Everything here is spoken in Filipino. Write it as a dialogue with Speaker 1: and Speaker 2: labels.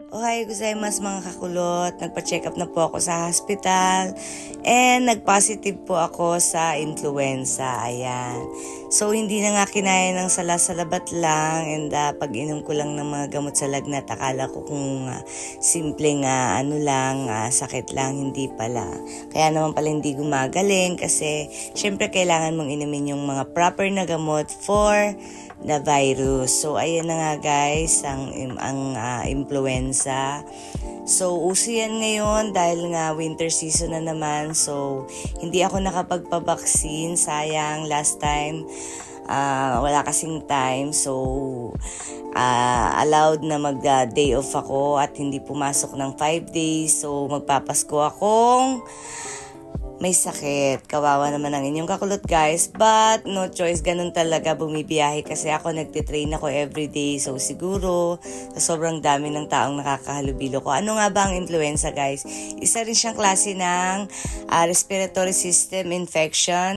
Speaker 1: Ohay gozaimasu mga kakulot. Nagpa-check up na po ako sa hospital and nag-positive po ako sa influenza. Ayan. So hindi na nga kinaya ng salasalabat lang and pag-inom ko lang ng mga gamot sa lagnat, akala ko kung simpleng sakit lang, hindi pala. Kaya naman pala hindi gumagaling kasi syempre kailangan mong inumin yung mga proper na gamot for the virus. So ayan na nga guys, ang influenza. So uso yan ngayon dahil nga winter season na naman. So hindi ako nakapagpabaksin, sayang last time. Wala kasing time. So allowed na mag-day off ako at hindi pumasok ng 5 days. So magpapasko akong may sakit. Kawawa naman ang inyong kakulot guys. But no choice, ganun talaga bumibiyahe kasi ako nagtitrain ako everyday. So siguro sobrang dami ng taong nakakahalubilo ko. Ano nga ba ang influenza guys? Isa rin siyang klase ng respiratory system infection